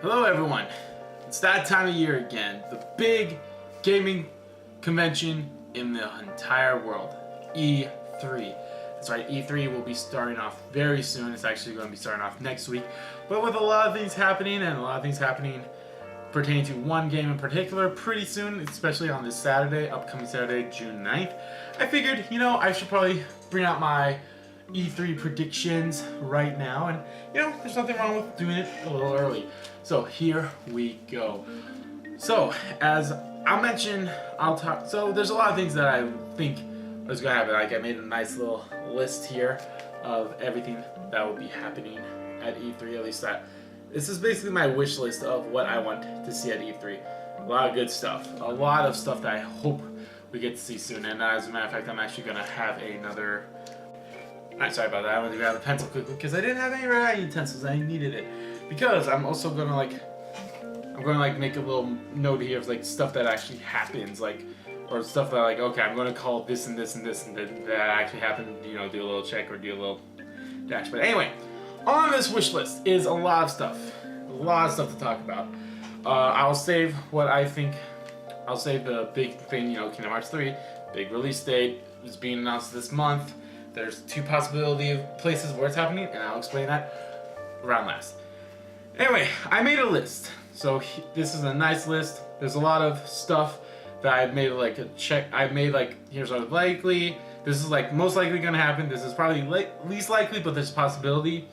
Hello everyone, it's that time of year again, the big gaming convention in the entire world, E3. That's right, E3 will be starting off very soon. It's actually going to be starting off next week, but with a lot of things happening pertaining to one game in particular pretty soon, especially on this Saturday, upcoming Saturday, June 9th. I figured, I should probably bring out my E3 predictions right now, and there's nothing wrong with doing it a little early. So here we go. So as I'll mention, so there's a lot of things that I think is gonna happen. Like I made a nice little list here of everything that will be happening at E3. At least this is basically my wish list of what I want to see at E3. A lot of good stuff. A lot of stuff that I hope we get to see soon. And as a matter of fact, I'm actually gonna have another. Sorry about that. I wanted to grab a pencil quickly because I didn't have any writing utensils. I needed it because I'm also gonna make a little note here of like stuff that actually happens, or stuff that okay, I'm gonna call this and this and this and that actually happened. Do a little check or do a little dash. But anyway, on this wish list is a lot of stuff to talk about. I'll save what I think. I'll save the big thing. Kingdom Hearts 3, big release date is being announced this month. There's two possibility of places where it's happening, and I'll explain that around last. Anyway, I made a list. So this is a nice list. There's a lot of stuff that I've made a check. I made here's what likely. This is most likely gonna happen. This is probably least likely, but there's a possibility.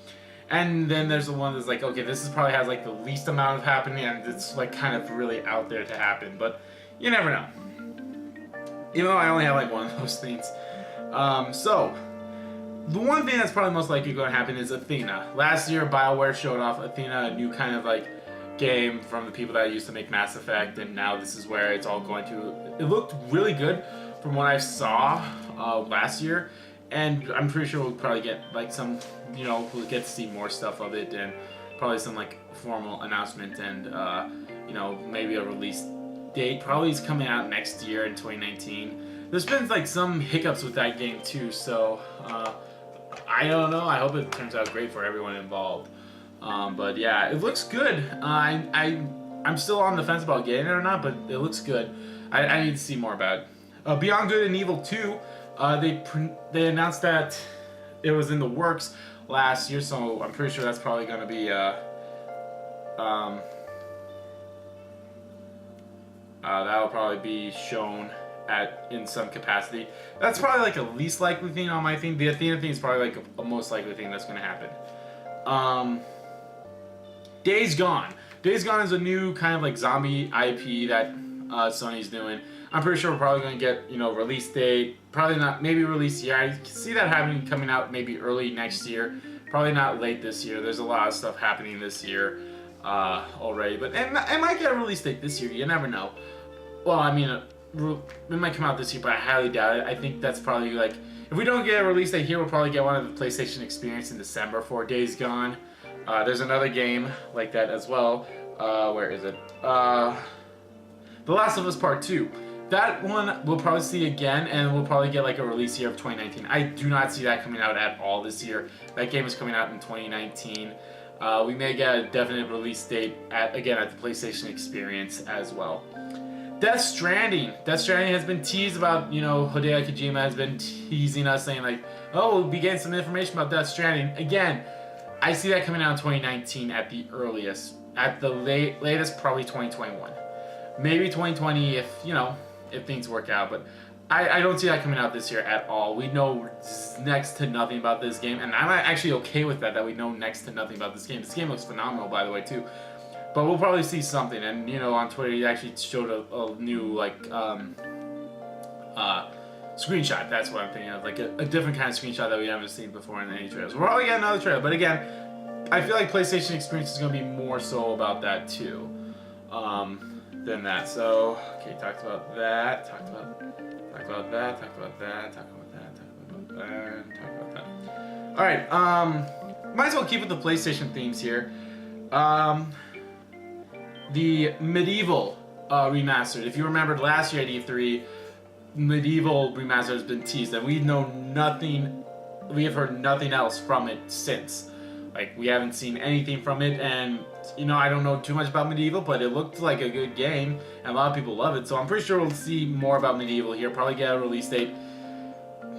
And then there's the one that's okay, this is probably has the least amount of happening, and it's kind of really out there to happen. But you never know. Even though I only have one of those things. So the one thing that's probably most likely going to happen is Athena. Last year, BioWare showed off Athena, a new kind of game from the people that used to make Mass Effect, and now this is where it's all going to. It looked really good from what I saw last year, and I'm pretty sure we'll probably get some, we'll get to see more stuff of it, and probably some formal announcement, and maybe a release date. Probably is coming out next year in 2019. There's been some hiccups with that game too, so I don't know. I hope it turns out great for everyone involved. But yeah, it looks good. I'm still on the fence about getting it or not, but it looks good. I need to see more about it. Beyond Good and Evil 2, they announced that it was in the works last year, so I'm pretty sure that's probably going to be that'll probably be shown in some capacity. That's probably a least likely thing on my thing. The Athena thing is probably a most likely thing that's going to happen. Days Gone. Days Gone is a new kind of zombie IP that Sony's doing. I'm pretty sure we're probably going to get release date. Probably not. Maybe release year. I can see that coming out maybe early next year. Probably not late this year. There's a lot of stuff happening this year already, but it might get a release date this year. You never know. Well, I mean. It might come out this year, but I highly doubt it. I think that's probably if we don't get a release date here, we'll probably get one of the PlayStation Experience in December for Days Gone. There's another game like that as well. Where is it? The Last of Us Part 2. That one we'll probably see again, and we'll probably get a release year of 2019. I do not see that coming out at all this year. That game is coming out in 2019. We may get a definite release date at the PlayStation Experience as well. Death Stranding. Death Stranding has been teased about, Hideo Kojima has been teasing us saying oh, we'll be getting some information about Death Stranding. Again, I see that coming out in 2019 at the earliest. At the latest, probably 2021. Maybe 2020 if things work out, but I don't see that coming out this year at all. We know next to nothing about this game, and I'm actually okay with that we know next to nothing about this game. This game looks phenomenal, by the way, too. But we'll probably see something, and on Twitter he actually showed a new screenshot. That's what I'm thinking of, a different kind of screenshot that we haven't seen before in any trailers. We'll probably get another trailer, but again, I feel like PlayStation Experience is going to be more so about that too, than that. So okay, talked about that. Talked about that. All right, might as well keep with the PlayStation themes here. The Medieval remastered. If you remembered last year at E3, Medieval remastered has been teased, and we know nothing. We have heard nothing else from it since. We haven't seen anything from it, and you know, I don't know too much about Medieval, but it looked like a good game, and a lot of people love it. So I'm pretty sure we'll see more about Medieval here. Probably get a release date.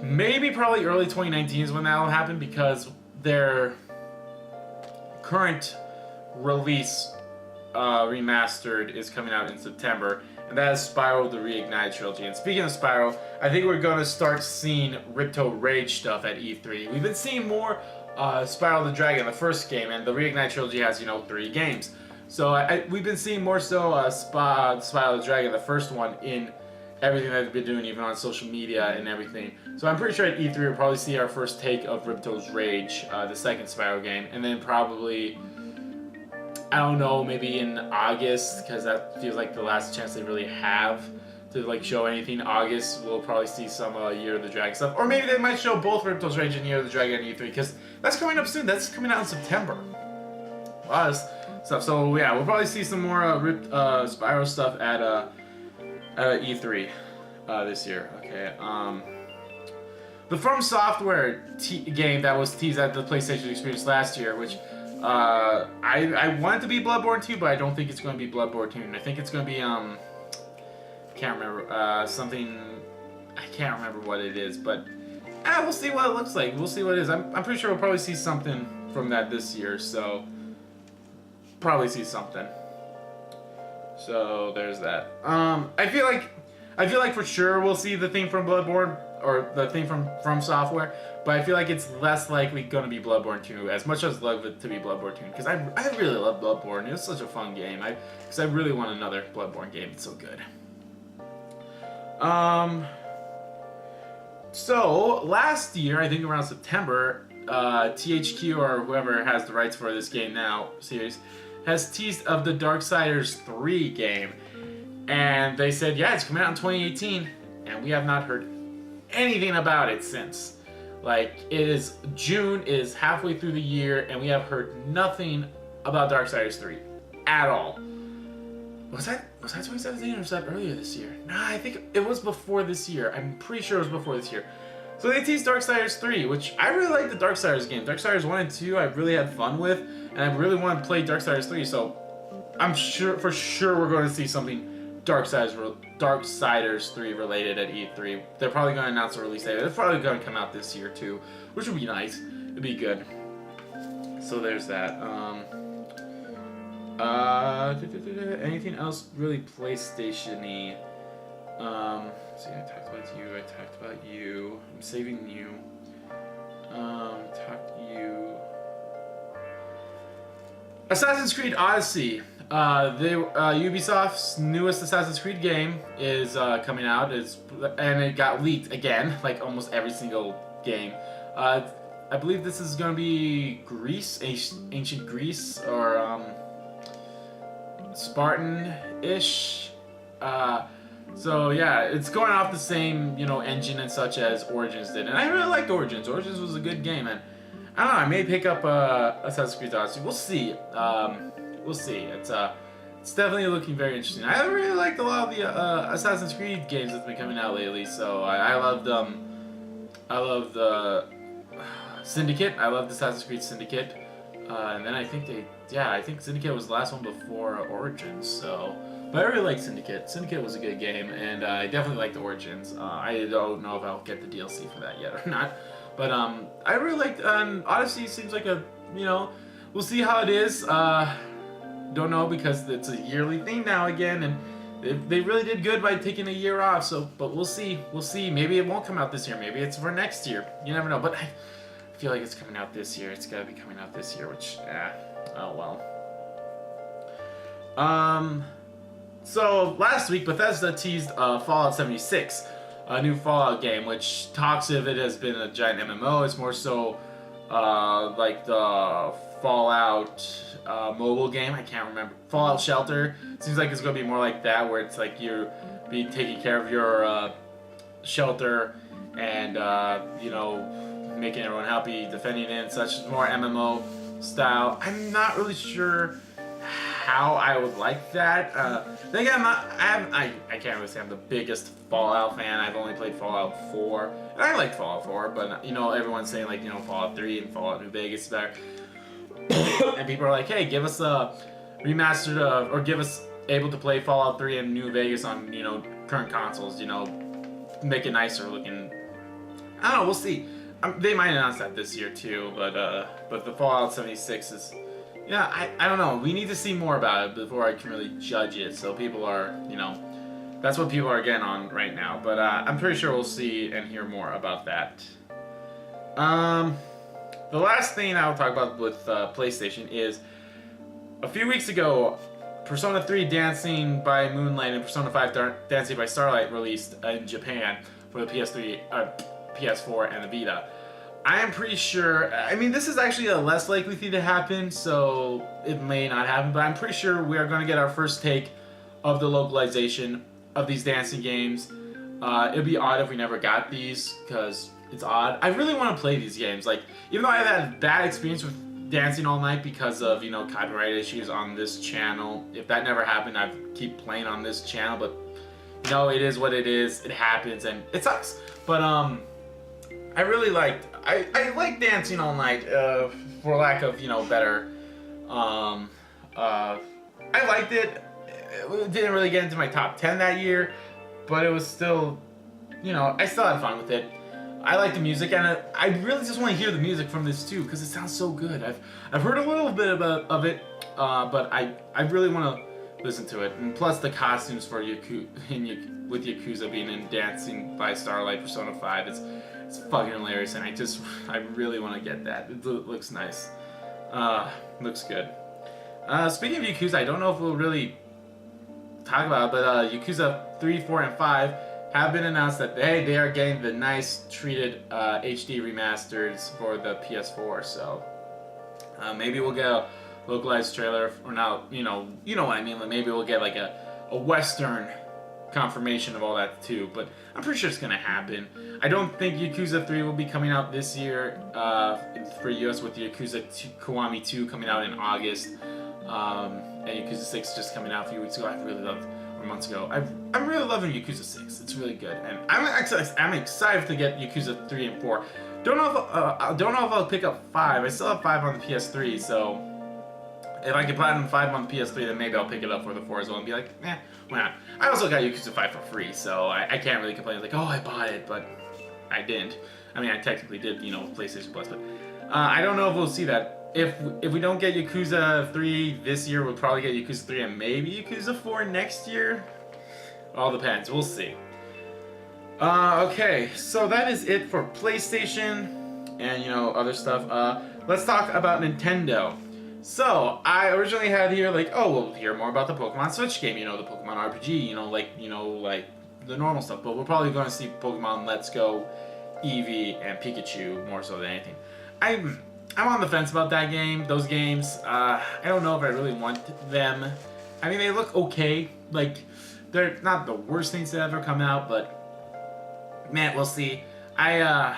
Maybe probably early 2019 is when that'll happen, because their current release remastered is coming out in September, and that is Spyro the Reignited Trilogy. And speaking of Spyro, I think we're going to start seeing Ripto Rage stuff at E3. We've been seeing more Spyro the Dragon, the first game, and the Reignited Trilogy has, you know, 3 games. So we've been seeing more so Spyro the Dragon, the first one, in everything that they've been doing, even on social media and everything. So I'm pretty sure at E3 we'll probably see our first take of Ripto's Rage, the second Spyro game, and then probably, I don't know, maybe in August, because that feels like the last chance they really have to like show anything. August, we'll probably see some Year of the Dragon stuff, or maybe they might show both Ripto's Rage and Year of the Dragon at E3, because that's coming up soon. That's coming out in September. A lot of stuff. So yeah, we'll probably see some more Spyro stuff at E3 this year. Okay. The From Software game that was teased at the PlayStation Experience last year, which I want it to be Bloodborne 2, but I don't think it's going to be Bloodborne 2. I think it's going to be can't remember something. I can't remember what it is, but we'll see what it looks like. We'll see what it is. I'm pretty sure we'll probably see something from that this year. So probably see something. So there's that. I feel like for sure we'll see the thing from Bloodborne, or the thing from Software, but I feel like it's less likely going to be Bloodborne 2, as much as I'd love it to be Bloodborne 2, because I really love Bloodborne. It's such a fun game. Because I really want another Bloodborne game. It's so good. So last year, I think around September, THQ, or whoever has the rights for this game now series, has teased of the Darksiders 3 game, and they said, yeah, it's coming out in 2018, and we have not heard anything about it since. Like, June is halfway through the year, and we have heard nothing about Darksiders 3 at all. Was that 2017, or was that earlier this year? Nah, I think it was before this year. I'm pretty sure it was before this year. So they teased Darksiders 3, which I really like the Darksiders game. Darksiders 1 and 2 I really had fun with, and I really want to play Darksiders 3, so I'm sure we're going to see something Darksiders 3 related at E3. They're probably going to announce a release date. It's probably going to come out this year too, which would be nice. It'd be good. So there's that. Anything else really PlayStation-y? See, I talked about you. I'm saving you. Assassin's Creed Odyssey. Ubisoft's newest Assassin's Creed game is coming out. And it got leaked again, like almost every single game. I believe this is going to be Greece, ancient Greece, or Spartan-ish. So yeah, it's going off the same, engine and such as Origins did, and I really liked Origins. Origins was a good game, and I don't know, I may pick up Assassin's Creed Odyssey. We'll see. We'll see. It's definitely looking very interesting. I really liked a lot of the Assassin's Creed games that's been coming out lately. So I loved the Syndicate. I loved Assassin's Creed Syndicate, and then I think Syndicate was the last one before Origins. So. But I really liked Syndicate. Syndicate was a good game, and I definitely liked Origins. I don't know if I'll get the DLC for that yet or not. But I really liked Odyssey. Seems like we'll see how it is. Don't know, because it's a yearly thing now again, and they really did good by taking a year off. So, but we'll see. We'll see. Maybe it won't come out this year. Maybe it's for next year. You never know. But I feel like it's coming out this year. It's gotta be coming out this year. Which, oh well. So last week, Bethesda teased Fallout 76, a new Fallout game, which talks of it has been a giant MMO. It's more so like the Fallout mobile game. I can't remember. Fallout Shelter. Seems like it's going to be more like that, where it's like you're taking care of your shelter and making everyone happy, defending it and such. It's more MMO style. I'm not really sure how I would like that. Then again, I can't really say I'm the biggest Fallout fan. I've only played Fallout 4, and I like Fallout 4, but everyone's saying like Fallout 3 and Fallout New Vegas is better. And people are like, hey, give us remastered or give us able to play Fallout 3 in New Vegas on, you know, current consoles, you know, make it nicer looking. I don't know, we'll see. They might announce that this year too, but the Fallout 76 is, yeah, I don't know. We need to see more about it before I can really judge it. So people are, you know, that's what people are getting on right now. But I'm pretty sure we'll see and hear more about that. The last thing I'll talk about with PlayStation is a few weeks ago, Persona 3 Dancing by Moonlight and Persona 5 Dancing by Starlight released in Japan for the PS3, PS4, and the Vita. I am pretty sure, I mean, this is actually a less likely thing to happen, so it may not happen, but I'm pretty sure we are going to get our first take of the localization of these dancing games. It'd be odd if we never got these, because it's odd. I really want to play these games. Like, even though I've had bad experience with Dancing All Night because of, you know, copyright issues on this channel, if that never happened, I'd keep playing on this channel, but, you know, it is what it is. It happens, and it sucks. But, I really liked, I like Dancing All Night, for lack of, you know, better. I liked it. It didn't really get into my top 10 that year, but it was still, you know, I still had fun with it. I like the music, and I really just want to hear the music from this too, because it sounds so good. I've heard a little bit of it, but I really want to listen to it. And plus the costumes for with Yakuza being in Dancing by Starlight Persona 5, it's fucking hilarious, and I really want to get that. It looks nice. Looks good. Speaking of Yakuza, I don't know if we'll really talk about it, but Yakuza 3, 4, and 5 have been announced that they are getting the nice treated HD remasters for the PS4. So maybe we'll get a localized trailer, or now you know what I mean. Like maybe we'll get like a Western confirmation of all that too. But I'm pretty sure it's gonna happen. I don't think Yakuza 3 will be coming out this year for US, with Yakuza Kiwami 2 coming out in August, and Yakuza 6 just coming out a few weeks ago. I really loved. Months ago. I'm really loving Yakuza 6. It's really good, and I'm excited to get Yakuza 3 and 4. Don't know if I'll pick up 5. I still have 5 on the PS3, so if I can platinum 5 on the PS3, then maybe I'll pick it up for the 4 as well and be like, eh, why not? I also got Yakuza 5 for free, so I can't really complain. Like, oh, I bought it, but I didn't. I mean, I technically did, you know, PlayStation Plus, but I don't know if we'll see that. If we don't get Yakuza 3 this year, we'll probably get Yakuza 3 and maybe Yakuza 4 next year. All depends. We'll see. Okay, so that is it for PlayStation and, you know, other stuff. Let's talk about Nintendo. So, I originally had here, like, oh, we'll hear more about the Pokemon Switch game, you know, the Pokemon RPG, you know, like the normal stuff. But we're probably going to see Pokemon Let's Go, Eevee, and Pikachu more so than anything. I'm on the fence about that game, those games. I don't know if I really want them. I mean, they look okay. Like, they're not the worst things that ever come out, but man, we'll see. We'll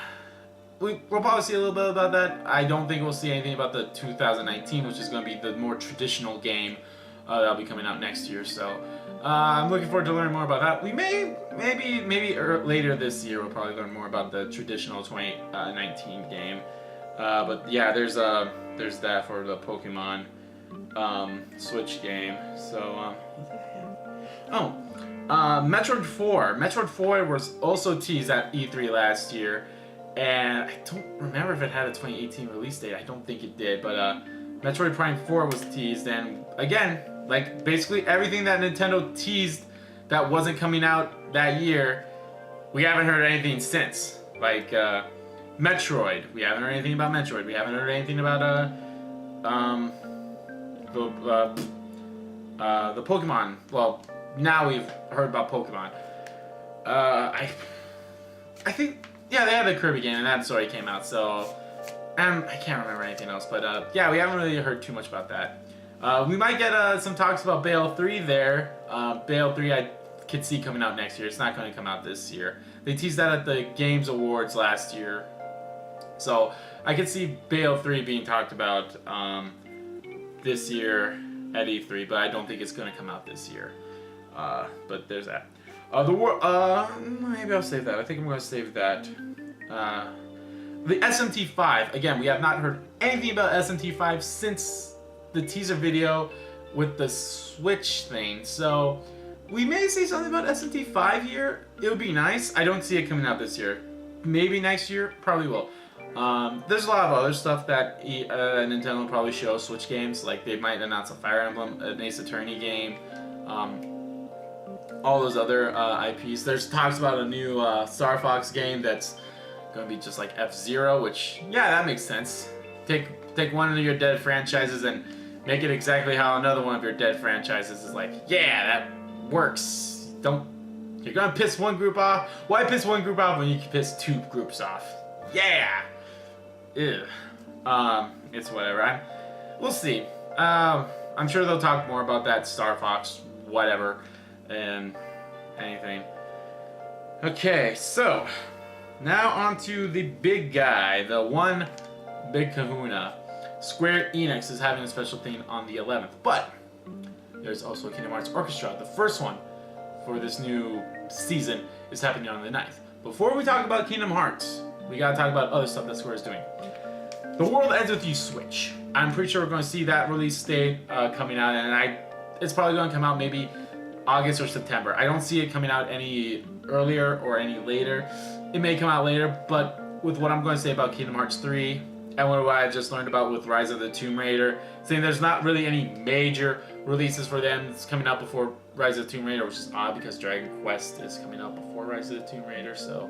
probably see a little bit about that. I don't think we'll see anything about the 2019, which is going to be the more traditional game that'll be coming out next year. So I'm looking forward to learning more about that. We maybe later this year we'll probably learn more about the traditional 2019 game. But yeah, there's that for the Pokemon Switch game. So Metroid 4. Metroid 4 was also teased at E3 last year, and I don't remember if it had a 2018 release date. I don't think it did, but Metroid Prime 4 was teased, and again, like basically everything that Nintendo teased that wasn't coming out that year, we haven't heard anything since. Like Metroid. We haven't heard anything about Metroid. We haven't heard anything about the Pokemon. Well, now we've heard about Pokemon. I think, yeah, they had the Kirby game and that story came out. So I can't remember anything else. But yeah, we haven't really heard too much about that. We might get some talks about Bayo 3 there. Bayo 3 I could see coming out next year. It's not going to come out this year. They teased that at the Games Awards last year. So I could see Bayo 3 being talked about this year at E3, but I don't think it's going to come out this year. But there's that. Maybe I'll save that. I think I'm going to save that. The SMT5. Again, we have not heard anything about SMT5 since the teaser video with the Switch thing. So we may see something about SMT 5 here. It would be nice. I don't see it coming out this year. Maybe next year. Probably will. There's a lot of other stuff that Nintendo will probably show Switch games. Like they might announce a Fire Emblem, an Ace Attorney game, all those other IPs. There's talks about a new Star Fox game that's gonna be just like F-Zero, which yeah, that makes sense. Take one of your dead franchises and make it exactly how another one of your dead franchises is like. Yeah, that works. You're gonna piss one group off. Why piss one group off when you can piss two groups off? Yeah. Ew. It's whatever. We'll see. I'm sure they'll talk more about that Star Fox, whatever, and anything. Okay, so now on to the big guy, the one big kahuna. Square Enix is having a special thing on the 11th, but there's also Kingdom Hearts Orchestra. The first one for this new season is happening on the 9th. Before we talk about Kingdom Hearts, we gotta talk about other stuff that Square is doing. The World Ends With You Switch. I'm pretty sure we're going to see that release date coming out, and it's probably going to come out maybe August or September. I don't see it coming out any earlier or any later. It may come out later, but with what I'm going to say about Kingdom Hearts 3 and what I've just learned about with Rise of the Tomb Raider, saying there's not really any major releases for them. It's coming out before Rise of the Tomb Raider, which is odd because Dragon Quest is coming out before Rise of the Tomb Raider, so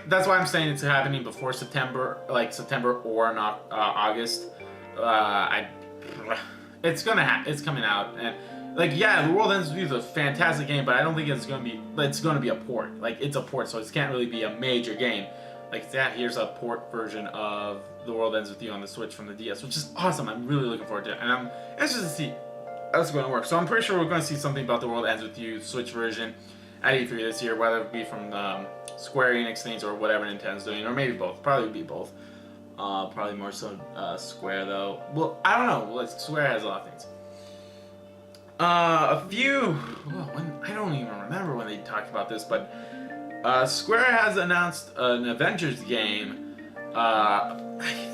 that's why I'm saying it's happening before September, like September or not August. It's coming out, and like yeah, The World Ends With You is a fantastic game, but I don't think it's gonna be a port. Like it's a port, so it can't really be a major game. Like yeah, here's a port version of The World Ends With You on the Switch from the DS, which is awesome. I'm really looking forward to it, and I'm interested to see how it's going to work. So I'm pretty sure we're going to see something about The World Ends With You Switch version at E3 this year, whether it be from Square Enix things or whatever Nintendo's doing, or maybe both. Probably be both. Probably more so Square though. Well, I don't know. Well, Square has a lot of things. I don't even remember when they talked about this, but Square has announced an Avengers game. I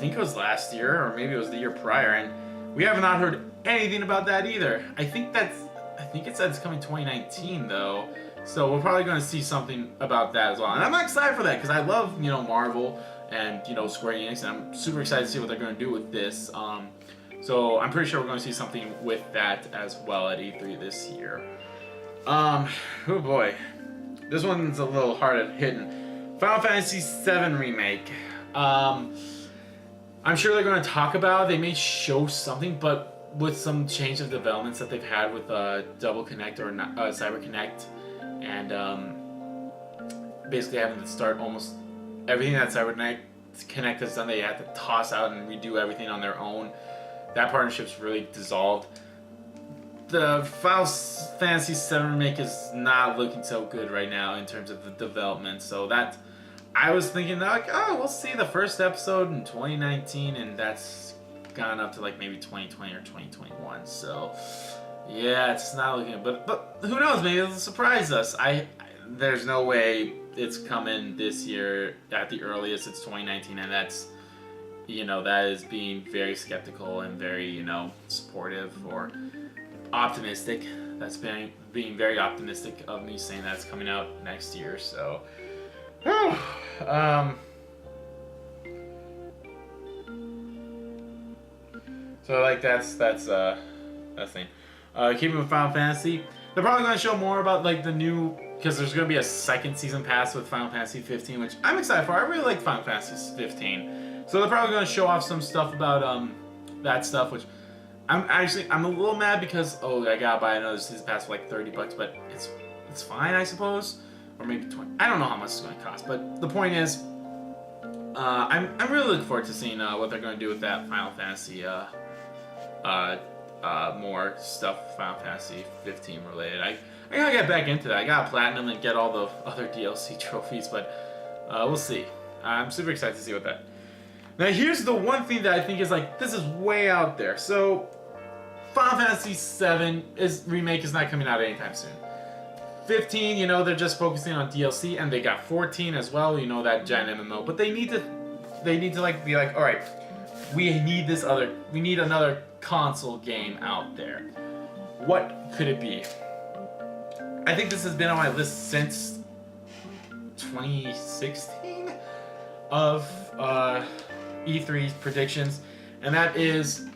think it was last year, or maybe it was the year prior, and we have not heard anything about that either. I think it said it's coming 2019 though. So we're probably going to see something about that as well. And I'm excited for that because I love, Marvel and, Square Enix. And I'm super excited to see what they're going to do with this. So I'm pretty sure we're going to see something with that as well at E3 this year. Oh boy. This one's a little hard at hitting. Final Fantasy VII Remake. I'm sure they're going to talk about it. They may show something, but with some change of developments that they've had with Double Connect or Cyber Connect. And basically having to start almost everything that Cyber Connect has done, they had to toss out and redo everything on their own. That partnership's really dissolved. The Final Fantasy VII Remake is not looking so good right now in terms of the development. So that I was thinking like, oh, we'll see the first episode in 2019, and that's gone up to like maybe 2020 or 2021. So. Yeah, it's not looking good, but who knows? Maybe it'll surprise us. There's no way it's coming this year. At the earliest, it's 2019, and that's, that is being very skeptical and very, supportive or optimistic. That's being very optimistic of me saying that's coming out next year. So, so like that's thing. Keeping with Final Fantasy, they're probably going to show more about like the new, because there's going to be a second season pass with Final Fantasy 15, which I'm excited for. I really like Final Fantasy 15, so they're probably going to show off some stuff about that stuff, which I'm a little mad because I gotta buy another season pass for like $30, but it's fine, I suppose, or maybe 20. I don't know how much it's going to cost, but the point is, I'm really looking forward to seeing what they're going to do with that Final Fantasy more stuff Final Fantasy 15 related. I gotta get back into that. I got platinum and get all the other DLC trophies, but we'll see. I'm super excited to see what that. Now here's the one thing that I think is like, this is way out there. So Final Fantasy 7 remake is not coming out anytime soon. 15, they're just focusing on DLC, and they got 14 as well, that Gen MMO. But they need to like be like, all right, we need another console game out there. What could it be? I think this has been on my list since 2016 of E3's predictions, and that is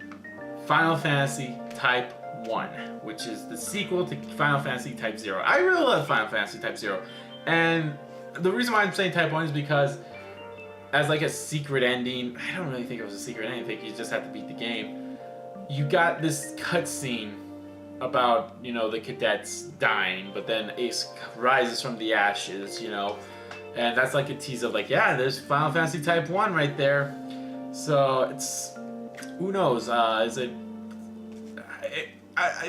Final Fantasy Type 1, which is the sequel to Final Fantasy Type 0. I really love Final Fantasy Type 0, and the reason why I'm saying Type 1 is because as like a secret ending, I don't really think it was a secret ending, I think you just have to beat the game. You got this cutscene about, you know, the cadets dying, but then Ace rises from the ashes, you know, and that's like a tease of like, yeah, there's Final Fantasy Type 1 right there. So it's, who knows, is it,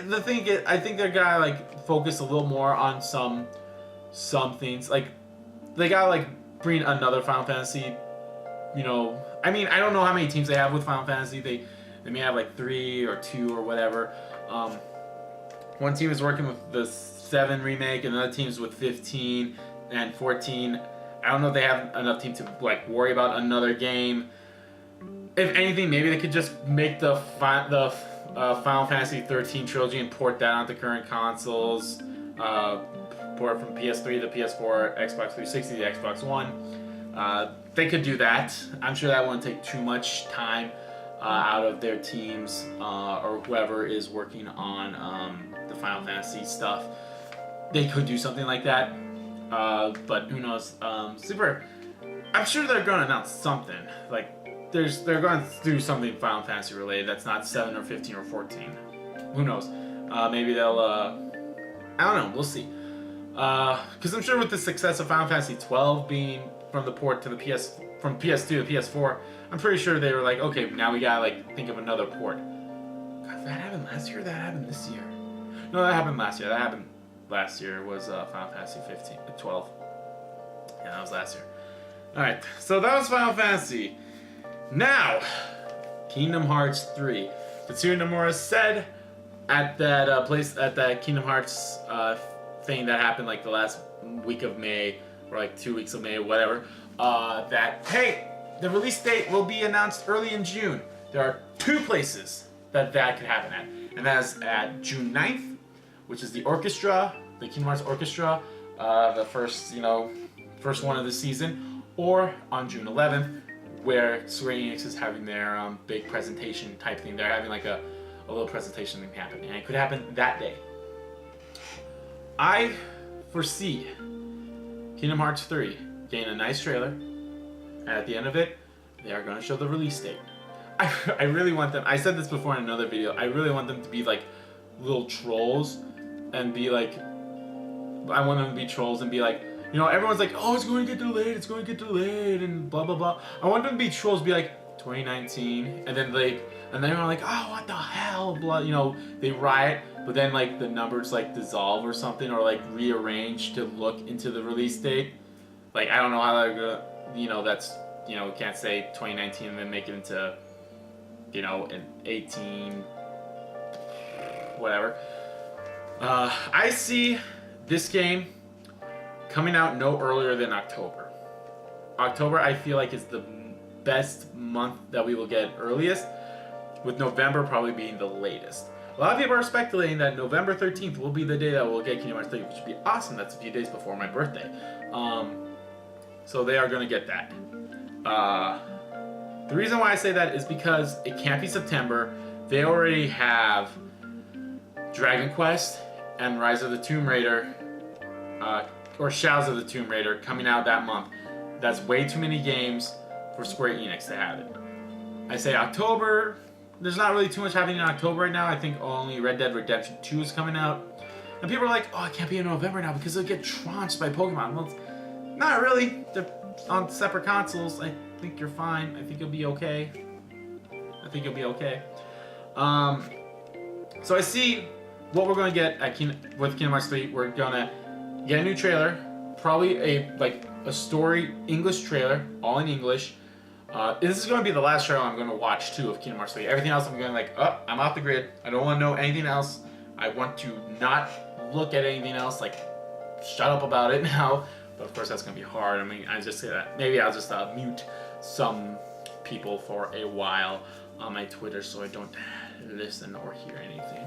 the thing is, I think they're gonna like focus a little more on some things, like they gotta like bring another Final Fantasy, you know, I mean, I don't know how many teams they have with Final Fantasy, they may have like 3 or 2 or whatever. One team is working with the 7 remake, and another team's with 15 and 14. I don't know if they have enough team to like worry about another game. If anything, maybe they could just make the Final Fantasy 13 trilogy and port that onto current consoles. Port from PS3 to PS4, Xbox 360 to Xbox One. They could do that. I'm sure that won't take too much time out of their teams or whoever is working on the Final Fantasy stuff. They could do something like that, but who knows? Super. I'm sure they're going to announce something. Like they're going to do something Final Fantasy related that's not 7 or 15 or 14. Who knows? Maybe they'll. I don't know. We'll see. Because I'm sure with the success of Final Fantasy 12 being from the port to the from PS2 to PS4, I'm pretty sure they were like, okay, now we gotta like think of another port. God, that happened last year. Or that happened this year. No, that happened last year. That happened last year was Final Fantasy 12. Yeah, that was last year. All right, so that was Final Fantasy. Now, Kingdom Hearts 3. Tetsuya Nomura said at that place at that Kingdom Hearts thing that happened like the last week of May or like 2 weeks of May, whatever. That hey, the release date will be announced early in June. There are 2 places that could happen at, and that is at June 9th, which is the orchestra, the Kingdom Hearts Orchestra, the first one of the season, or on June 11th, where Square Enix is having their big presentation type thing. They're having like a little presentation thing happen, and it could happen that day. I foresee Kingdom Hearts 3 getting a nice trailer, and at the end of it, they are going to show the release date. I really want them, I said this before in another video, I really want them to be like little trolls and be like, I want them to be trolls and be like, you know, everyone's like, oh, it's going to get delayed, and blah, blah, blah. I want them to be trolls, be like, 2019, and then they're like, oh, what the hell, blah, you know, they riot, but then like the numbers like dissolve or something, or like rearrange to look into the release date. Like, I don't know how they're gonna, you know, that's, you know, we can't say 2019 and then make it into, you know, an 18, whatever. I see this game coming out no earlier than October. October, I feel like, is the best month that we will get earliest, with November probably being the latest. A lot of people are speculating that November 13th will be the day that we'll get Kingdom Hearts 3, which would be awesome. That's a few days before my birthday. So they are going to get that. The reason why I say that is because it can't be September. They already have Dragon Quest and Rise of the Tomb Raider, or Shadows of the Tomb Raider coming out that month. That's way too many games for Square Enix to have it. I say October. There's not really too much happening in October right now. I think only Red Dead Redemption 2 is coming out. And people are like, oh, it can't be in November now because it'll get trounced by Pokemon. Well, not really. They're on separate consoles. I think you're fine. I think you'll be okay. So I see what we're going to get with Kingdom Hearts 3. We're going to get a new trailer. Probably a story English trailer, all in English. This is going to be the last trailer I'm going to watch, too, of Kingdom Hearts 3. Everything else I'm going like, oh, I'm off the grid. I don't want to know anything else. I want to not look at anything else. Like, shut up about it now. But, of course, that's going to be hard. I mean, I just say that. Maybe I'll just mute some people for a while on my Twitter, so I don't listen or hear anything.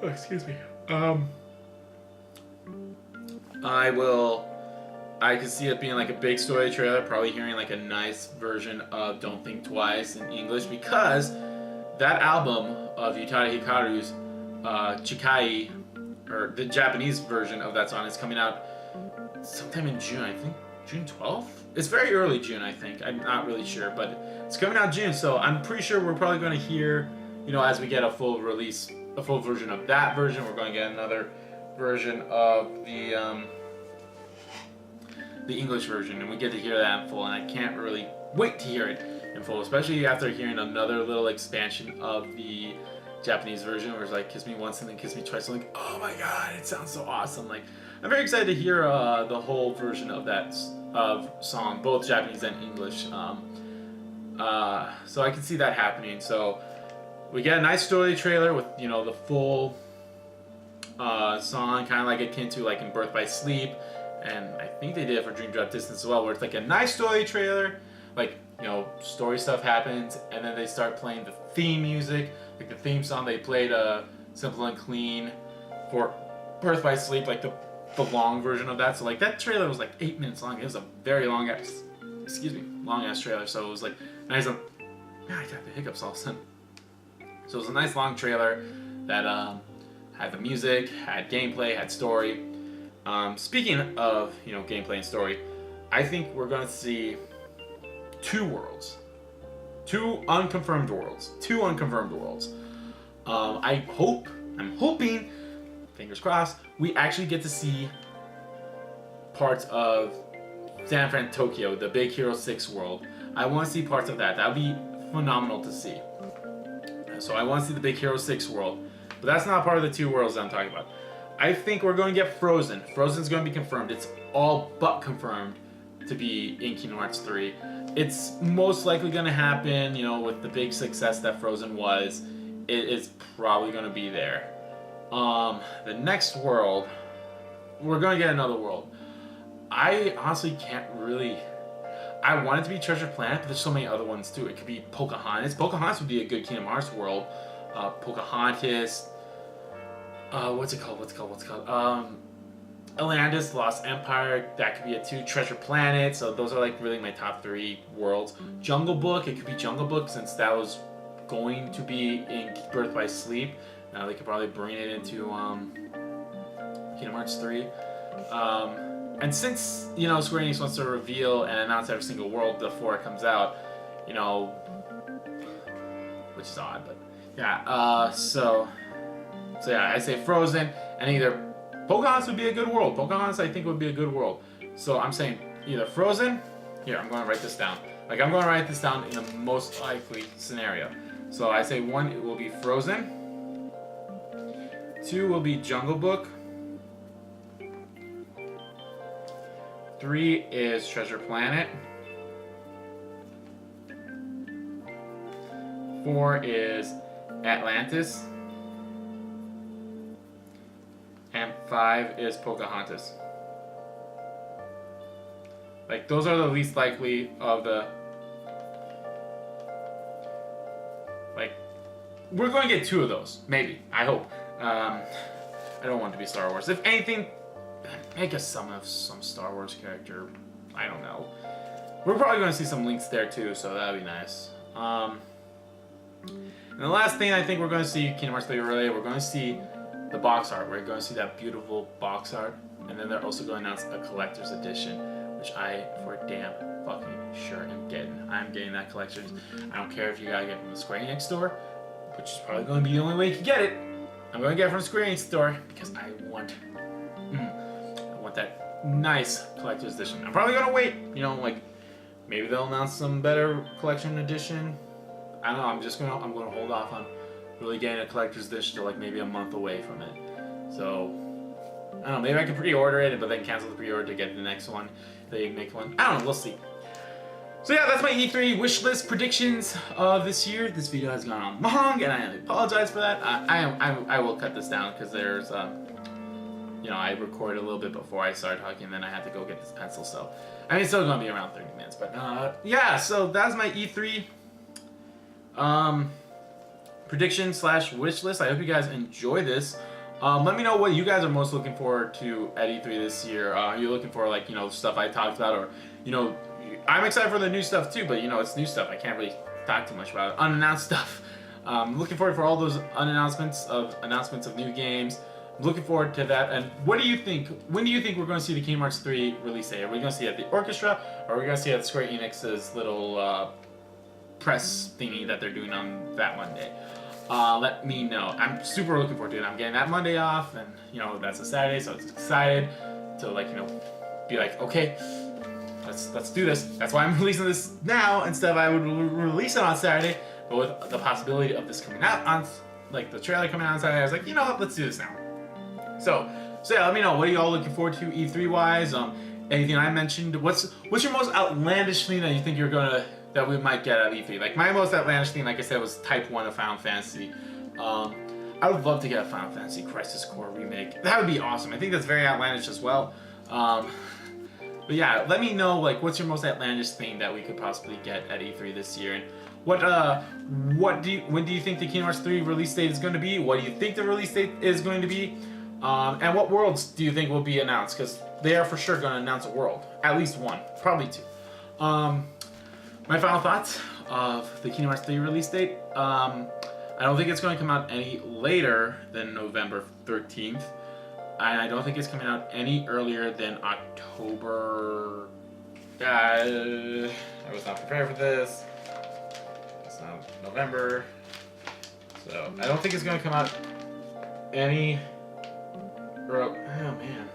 Excuse me. I could see it being like a big story trailer, probably hearing like a nice version of Don't Think Twice in English, because that album of Utada Hikaru's Chikai, or the Japanese version of that song, is coming out sometime in June, I think June 12th? It's very early June, I think. I'm not really sure, but it's coming out June, so I'm pretty sure we're probably going to hear, as we get a full release, a full version of that version, we're going to get another version of the English version, and we get to hear that in full, and I can't really wait to hear it in full, especially after hearing another little expansion of the Japanese version where it's like kiss me once and then kiss me twice. I'm like, oh my god, it sounds so awesome. Like, I'm very excited to hear the whole version of that song, both Japanese and English. So I can see that happening. So we get a nice story trailer with the full song, kind of like akin to like in Birth by Sleep, and I think they did it for Dream Drop Distance as well, where it's like a nice story trailer, like story stuff happens, and then they start playing the theme music, like the theme song they played, Simple and Clean for Birth by Sleep, like the long version of that. So like that trailer was like 8 minutes long. It was a very long ass trailer. So it was like nice. I got the hiccups all of a sudden. So it was a nice long trailer that had the music, had gameplay, had story. Speaking of gameplay and story, I think we're gonna see two unconfirmed worlds. I'm hoping, fingers crossed, we actually get to see parts of San Fran, Tokyo, the Big Hero 6 world. I want to see parts of that. That would be phenomenal to see. So I want to see the Big Hero 6 world. But that's not part of the two worlds that I'm talking about. I think we're going to get Frozen. Frozen's going to be confirmed. It's all but confirmed to be in Kingdom Hearts 3. It's most likely going to happen, with the big success that Frozen was. It is probably going to be there. The next world, we're going to get another world. I honestly can't really... I want it to be Treasure Planet, but there's so many other ones too. It could be Pocahontas. Pocahontas would be a good Kingdom Hearts world. Pocahontas... What's it called? Atlantis, Lost Empire, that could be it too. Treasure Planet, so those are like really my top 3 worlds. Jungle Book, it could be Jungle Book since that was going to be in Birth by Sleep. Now they could probably bring it into Kingdom Hearts 3. And since, Square Enix wants to reveal and announce every single world before it comes out, which is odd, but yeah, so yeah, I say Frozen, and either Pocahontas would be a good world. Pocahontas, I think, would be a good world. So I'm saying either Frozen. Here, I'm going to write this down. I'm going to write this down in the most likely scenario. So I say 1, it will be Frozen. 2 will be Jungle Book. 3 is Treasure Planet. 4 is Atlantis. And 5 is Pocahontas. Like, those are the least likely of the... Like, we're going to get 2 of those. Maybe. I hope. I don't want it to be Star Wars. If anything, make us some Star Wars character. I don't know. We're probably going to see some links there, too, so that'd be nice. And the last thing I think we're going to see Kingdom Hearts 3 related, we're going to see the box art. We're going to see that beautiful box art, and then they're also going to announce a collector's edition, which I, for damn fucking sure, am getting. I'm getting that collector's. I don't care if you gotta get it from the Square Enix store, which is probably going to be the only way you can get it. I'm going to get it from the Square Enix store because I want that nice collector's edition. I'm probably going to wait. Like maybe they'll announce some better collection edition. I don't know. I'm going to hold off on really getting a collector's edition till like maybe a month away from it. So I don't know, maybe I can pre-order it but then cancel the pre-order to get the next one. They make one. I don't know, we'll see. So yeah, that's my E3 wish list predictions of this year. This video has gone on long and I apologize for that. I will cut this down because there's you know, I recorded a little bit before I started talking, and then I had to go get this pencil. So, I mean, it's still gonna be around 30 minutes. But yeah, so that's my E3 prediction / wish list. I hope you guys enjoy this. Let me know what you guys are most looking forward to at E3 this year. Are you looking for, like, you know, stuff I talked about, or, you know, I'm excited for the new stuff too, but, you know, it's new stuff. I can't really talk too much about it. Unannounced stuff. Looking forward for all those announcements of new games. Looking forward to that. And what do you think? When do you think we're going to see the Kingdom Hearts 3 release date? Are we going to see it at the Orchestra, or are we going to see it at Square Enix's little press thingy that they're doing on that Monday? Let me know. I'm super looking forward to it. I'm getting that Monday off, and, you know, that's a Saturday, so I was excited to, like, you know, be like, okay, let's do this. That's why I'm releasing this now instead of I would release it on Saturday, but with the possibility of this coming out on, like, the trailer coming out on Saturday, I was like, you know what, let's do this now. So yeah, let me know. What are y'all looking forward to E3 wise? Anything I mentioned? What's your most outlandish thing that you think that we might get at E3? Like, my most outlandish thing, like I said, was Type 1 of Final Fantasy. I would love to get a Final Fantasy Crisis Core remake. That would be awesome. I think that's very outlandish as well. But yeah, let me know, like, what's your most outlandish thing that we could possibly get at E3 this year, and when do you think the Kingdom Hearts 3 release date is going to be? What do you think the release date is going to be? And what worlds do you think will be announced? Because they are for sure going to announce a world, at least one, probably two. My final thoughts of the Kingdom Hearts 3 release date. I don't think it's going to come out any later than November 13th. And I don't think it's coming out any earlier than October. I was not prepared for this. It's not November. So I don't think it's going to come out any. Oh man.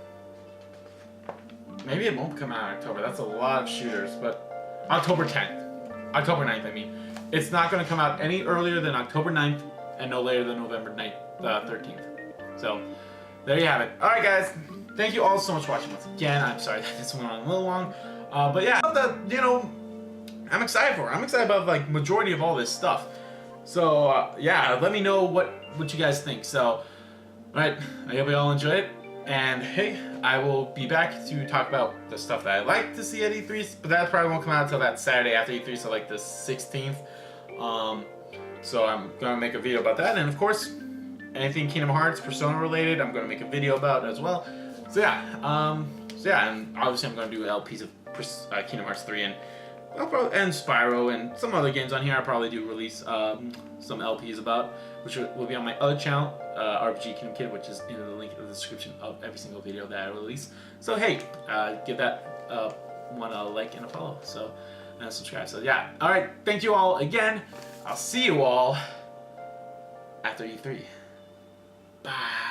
Maybe it won't come out in October. That's a lot of shooters, but October 10th. October 9th, I mean. It's not going to come out any earlier than October 9th and no later than November 13th. So, there you have it. Alright, guys. Thank you all so much for watching once again. I'm sorry that this went on a little long. But yeah, you know, I'm excited for it. I'm excited about, like, majority of all this stuff. So, yeah, let me know what you guys think. So, alright, I hope you all enjoy it. And hey, I will be back to talk about the stuff that I like to see at E3, but that probably won't come out until that Saturday after E3, so like the 16th. So I'm gonna make a video about that, and of course, anything Kingdom Hearts, Persona related, I'm gonna make a video about as well. So yeah, and obviously I'm gonna do LPs of Kingdom Hearts 3 and Spyro and some other games on here. I'll probably do release some LPs about, which will be on my other channel, RPG Kingdom Kid, which is in the link in the description of every single video that I release. So hey, give that one a like and a follow, so and subscribe. So yeah, all right, thank you all again. I'll see you all after E3. Bye.